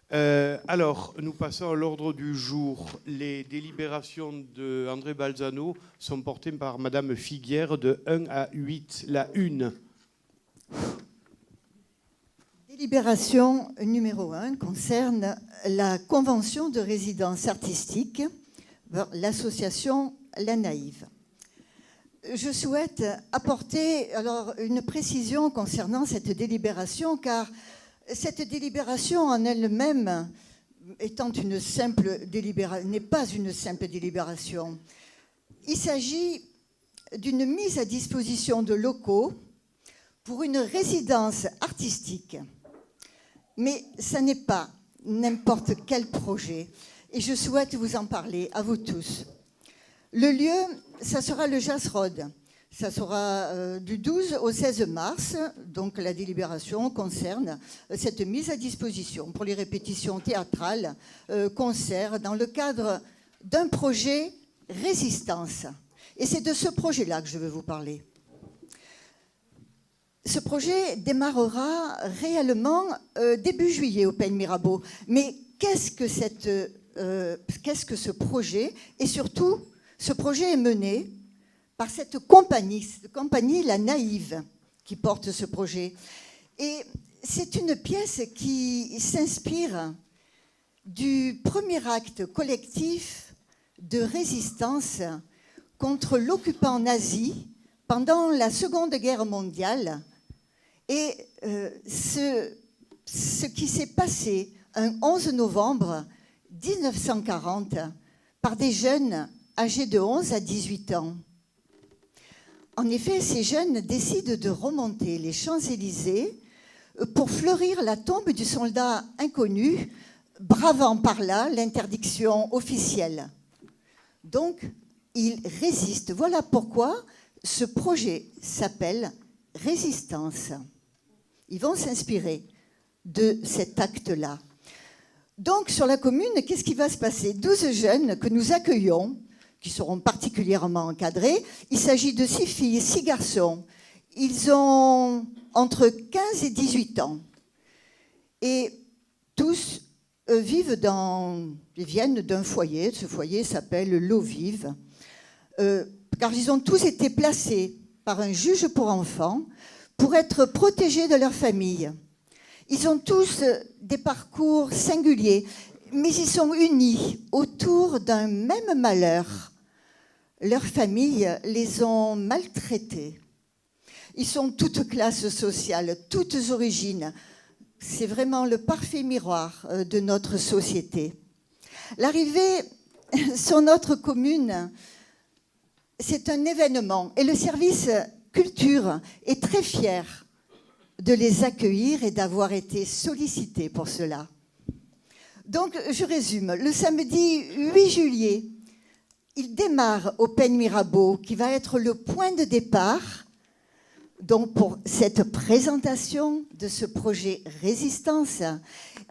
Alors, nous passons à l'ordre du jour. Les délibérations d'André Balzano sont portées par Madame Figuière de 1 à 8. La 1. Délibération numéro 1 concerne la convention de résidence artistique, l'association La Naïve. Je souhaite apporter alors une précision concernant cette délibération, car cette délibération en elle-même, étant une simple délibération, n'est pas une simple délibération. Il s'agit d'une mise à disposition de locaux pour une résidence artistique. Mais ça n'est pas n'importe quel projet. Et je souhaite vous en parler à vous tous. Le lieu, ça sera le Jasrod. Ça sera du 12 au 16 mars, donc la délibération concerne cette mise à disposition pour les répétitions théâtrales, concerts, dans le cadre d'un projet Résistance. Et c'est de ce projet-là que je veux vous parler. Ce projet démarrera réellement début juillet au Pen Mirabeau. Mais qu'est-ce que ce projet? Et surtout, ce projet est mené par cette compagnie La Naïve, qui porte ce projet. Et c'est une pièce qui s'inspire du premier acte collectif de résistance contre l'occupant nazi pendant la Seconde Guerre mondiale. Et ce qui s'est passé un 11 novembre 1940 par des jeunes âgés de 11 à 18 ans. En effet, ces jeunes décident de remonter les Champs-Élysées pour fleurir la tombe du soldat inconnu, bravant par là l'interdiction officielle. Donc, ils résistent. Voilà pourquoi ce projet s'appelle Résistance. Ils vont s'inspirer de cet acte-là. Donc, sur la commune, qu'est-ce qui va se passer? 12 jeunes que nous accueillons, qui seront particulièrement encadrés. Il s'agit de 6 filles, 6 garçons. Ils ont entre 15 et 18 ans. Et tous viennent d'un foyer. Ce foyer s'appelle l'Eau Vive. Car ils ont tous été placés par un juge pour enfants pour être protégés de leur famille. Ils ont tous des parcours singuliers, mais ils sont unis autour d'un même malheur. Leurs familles les ont maltraités. Ils sont toutes classes sociales, toutes origines. C'est vraiment le parfait miroir de notre société. L'arrivée sur notre commune, c'est un événement. Et le service culture est très fier de les accueillir et d'avoir été sollicité pour cela. Donc, je résume. Le samedi 8 juillet, il démarre au Pen Mirabeau, qui va être le point de départ donc pour cette présentation de ce projet Résistance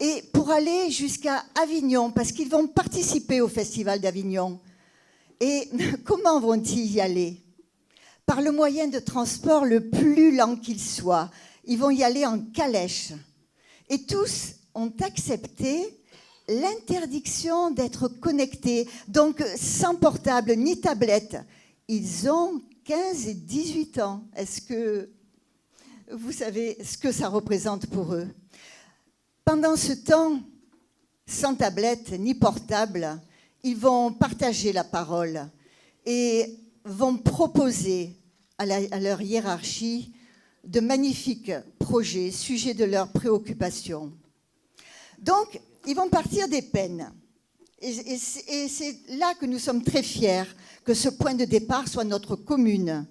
et pour aller jusqu'à Avignon, parce qu'ils vont participer au Festival d'Avignon. Et comment vont-ils y aller? Par le moyen de transport le plus lent qu'il soit. Ils vont y aller en calèche. Et tous ont accepté l'interdiction d'être connectés, donc sans portable ni tablette. Ils ont 15 et 18 ans. Est-ce que vous savez ce que ça représente pour eux? Pendant ce temps, sans tablette ni portable, ils vont partager la parole et vont proposer à leur hiérarchie de magnifiques projets, sujets de leurs préoccupations. Donc, ils vont partir des peines. Et c'est là que nous sommes très fiers que ce point de départ soit notre commune.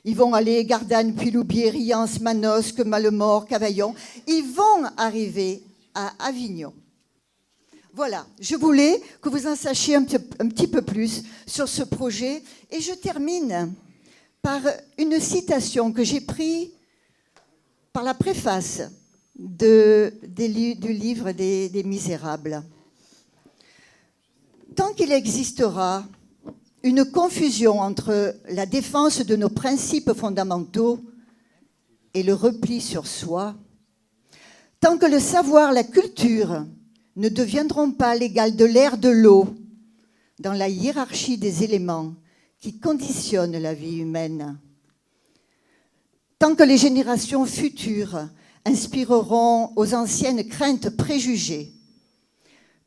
Ils vont aller Gardanne, Puy-Loubier, Riance, Manosque, Malemort, Cavaillon. Ils vont arriver à Avignon. Voilà, je voulais que vous en sachiez un petit peu plus sur ce projet. Et je termine par une citation que j'ai prise par la préface du livre des Misérables. Tant qu'il existera une confusion entre la défense de nos principes fondamentaux et le repli sur soi, tant que le savoir, la culture ne deviendront pas l'égal de l'air, de l'eau, dans la hiérarchie des éléments qui conditionnent la vie humaine. Tant que les générations futures inspireront aux anciennes craintes préjugées,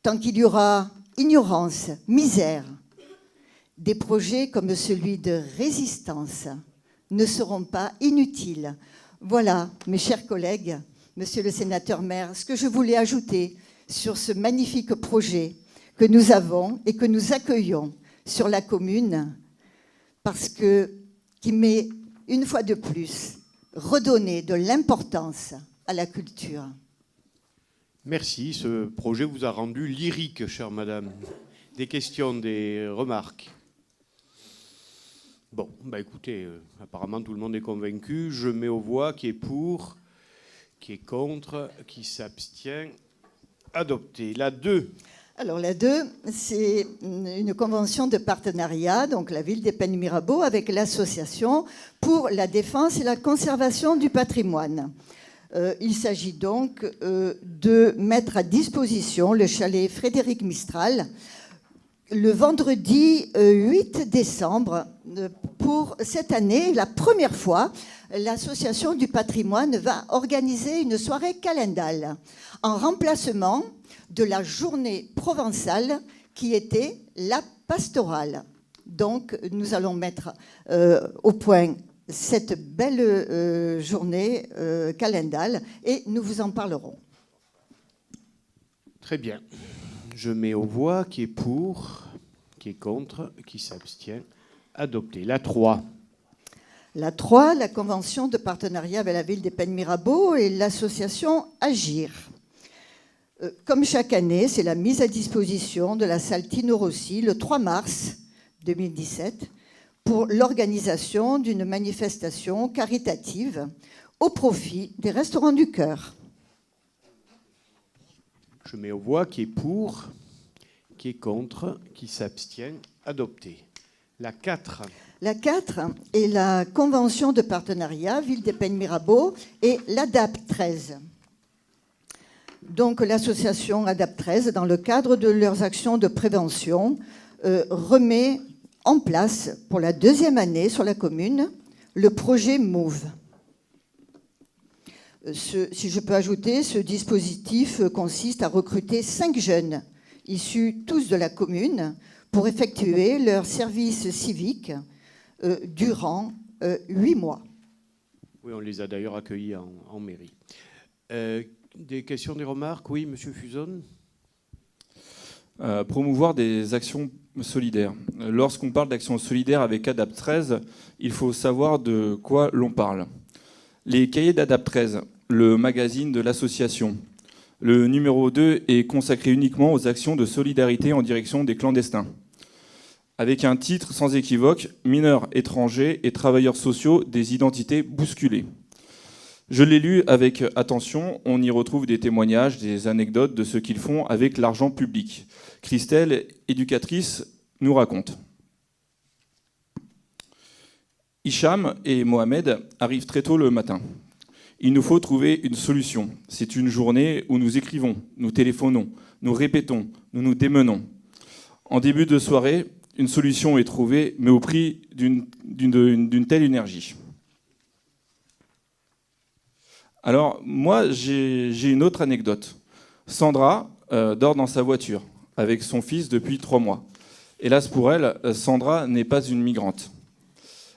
tant qu'il y aura ignorance, misère, des projets comme celui de résistance ne seront pas inutiles. Voilà, mes chers collègues, monsieur le sénateur maire, ce que je voulais ajouter sur ce magnifique projet que nous avons et que nous accueillons sur la commune, parce que qui met une fois de plus redonné de l'importance à la culture. Merci, ce projet vous a rendu lyrique, chère madame. Des questions, des remarques? Bon, bah écoutez, apparemment tout le monde est convaincu. Je mets aux voix qui est pour, qui est contre, qui s'abstient. Adopté. La 2. Alors la 2, c'est une convention de partenariat, donc la ville d'Épène-Mirabeau avec l'association pour la défense et la conservation du patrimoine. Il s'agit donc de mettre à disposition le chalet Frédéric Mistral le vendredi 8 décembre. Pour cette année, la première fois, l'association du patrimoine va organiser une soirée calendale en remplacement de la journée provençale qui était la pastorale. Donc, nous allons mettre au point cette belle journée calendale et nous vous en parlerons. Très bien. Je mets aux voix qui est pour, qui est contre, qui s'abstient. Adopté. La 3. La 3, la convention de partenariat avec la ville d'Épène-Mirabeau et l'association Agir. Comme chaque année, c'est la mise à disposition de la salle Tino Rossi le 3 mars 2017 pour l'organisation d'une manifestation caritative au profit des Restaurants du Cœur. Je mets aux voix qui est pour, qui est contre, qui s'abstient. Adopté. La 4. La 4 est la convention de partenariat Ville d'Épène-Mirabeau et l'ADAP 13. Donc l'association ADAP 13, dans le cadre de leurs actions de prévention, remet en place pour la 2e année sur la commune le projet MOVE. Si je peux ajouter, ce dispositif consiste à recruter 5 jeunes issus tous de la commune pour effectuer leur service civique durant 8 mois. Oui, on les a d'ailleurs accueillis en mairie. Des questions, des remarques? Oui, monsieur Fuzon. Promouvoir des actions solidaires. Lorsqu'on parle d'actions solidaires avec ADAP 13, il faut savoir de quoi l'on parle. Les cahiers d'ADAP 13, le magazine de l'association. Le numéro 2 est consacré uniquement aux actions de solidarité en direction des clandestins. Avec un titre sans équivoque, mineurs étrangers et travailleurs sociaux des identités bousculées. Je l'ai lu avec attention, on y retrouve des témoignages, des anecdotes de ce qu'ils font avec l'argent public. Christelle, éducatrice, nous raconte. Hicham et Mohamed arrivent très tôt le matin. Il nous faut trouver une solution. C'est une journée où nous écrivons, nous téléphonons, nous répétons, nous nous démenons. En début de soirée, une solution est trouvée, mais au prix d'une telle énergie. Alors, moi, j'ai une autre anecdote. Sandra dort dans sa voiture avec son fils depuis 3 mois. Hélas pour elle, Sandra n'est pas une migrante.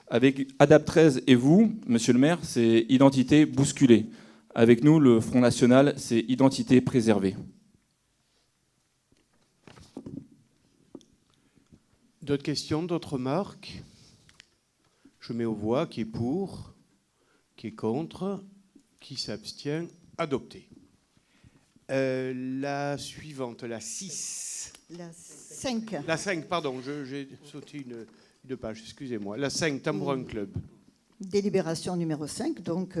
Avec ADAP 13 et vous, monsieur le maire, c'est identité bousculée. Avec nous, le Front National, c'est identité préservée. D'autres questions, d'autres remarques? Je mets aux voix qui est pour, qui est contre, qui s'abstient. Adopté. La suivante, la 6. La 5. La 5, pardon, j'ai sauté une page, excusez-moi. La 5, Tambourin Club. Délibération numéro 5, donc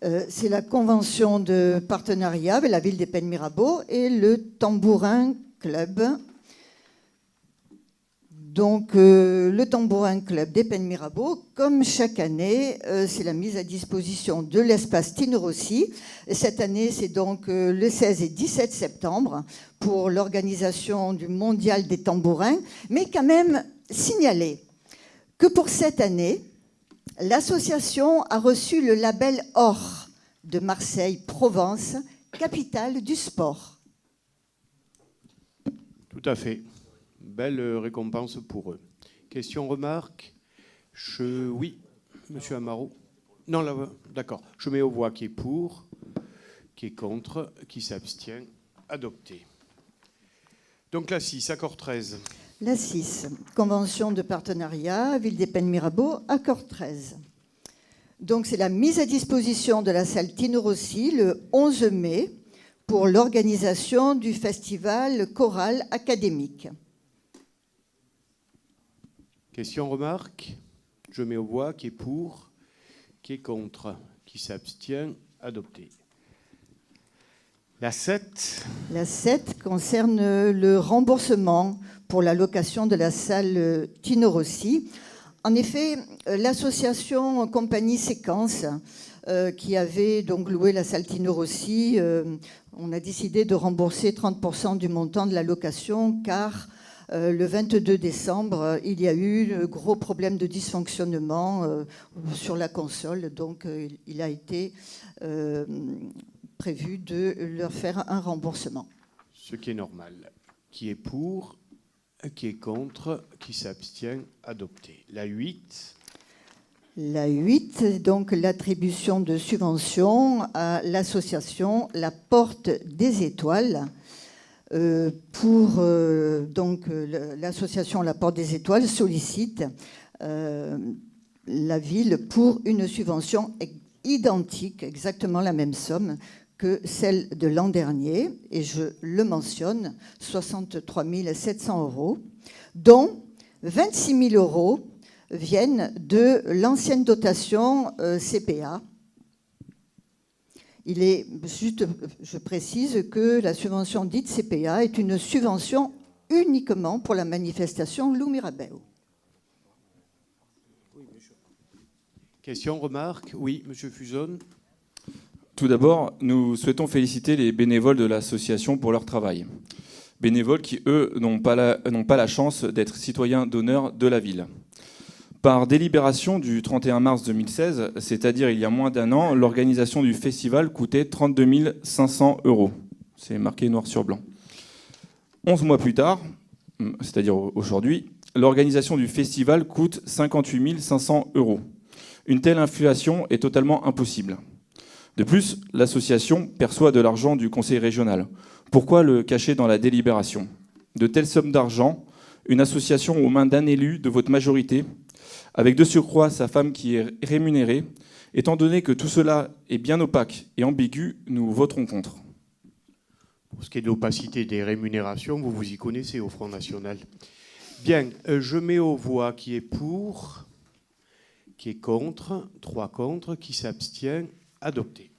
c'est la convention de partenariat avec la ville d'Épène-Mirabeau et le Tambourin Club. Donc, le Tambourin Club des Pennes Mirabeau, comme chaque année, c'est la mise à disposition de l'espace Tino Rossi. Cette année, c'est donc le 16 et 17 septembre pour l'organisation du Mondial des Tambourins. Mais quand même, signaler que pour cette année, l'association a reçu le label Or de Marseille-Provence, capitale du sport. Tout à fait. Belle récompense pour eux. Question, remarque? Oui, monsieur Amaro. Non, là, d'accord. Je mets aux voix qui est pour, qui est contre, qui s'abstient. Adopté. Donc la 6, accord 13. La 6, convention de partenariat, Ville des Pennes Mirabeau, accord 13. Donc c'est la mise à disposition de la salle Tino Rossi le 11 mai pour l'organisation du festival choral académique. Question, remarque? Je mets aux voix qui est pour, qui est contre, qui s'abstient. Adopté. La 7. La 7 concerne le remboursement pour la location de la salle Tino Rossi. En effet, l'association Compagnie Séquence, qui avait donc loué la salle Tino Rossi, on a décidé de rembourser 30% du montant de la location car le 22 décembre, il y a eu de gros problèmes de dysfonctionnement sur la console. Donc, il a été prévu de leur faire un remboursement. Ce qui est normal. Qui est pour, qui est contre, qui s'abstient, adopté. La 8. La 8, donc l'attribution de subventions à l'association La Porte des Étoiles. Pour donc l'association La Porte des Étoiles sollicite la ville pour une subvention identique, exactement la même somme que celle de l'an dernier, et je le mentionne, 63 700 €, dont 26 000 € viennent de l'ancienne dotation CPA. Il est juste, je précise que la subvention dite CPA est une subvention uniquement pour la manifestation Lou Mirabeau. Question, remarque? Oui, monsieur Fuson. Tout d'abord, nous souhaitons féliciter les bénévoles de l'association pour leur travail. Bénévoles qui, eux, n'ont pas la chance d'être citoyens d'honneur de la ville. Par délibération du 31 mars 2016, c'est-à-dire il y a moins d'un an, l'organisation du festival coûtait 32 500 €. C'est marqué noir sur blanc. 11 mois plus tard, c'est-à-dire aujourd'hui, l'organisation du festival coûte 58 500 €. Une telle inflation est totalement impossible. De plus, l'association perçoit de l'argent du conseil régional. Pourquoi le cacher dans la délibération? De telles sommes d'argent, une association aux mains d'un élu de votre majorité, avec de surcroît sa femme qui est rémunérée, étant donné que tout cela est bien opaque et ambigu, nous voterons contre. Pour ce qui est de l'opacité des rémunérations, vous vous y connaissez au Front National. Bien, je mets aux voix qui est pour, qui est contre, 3 contre, qui s'abstient, adopté.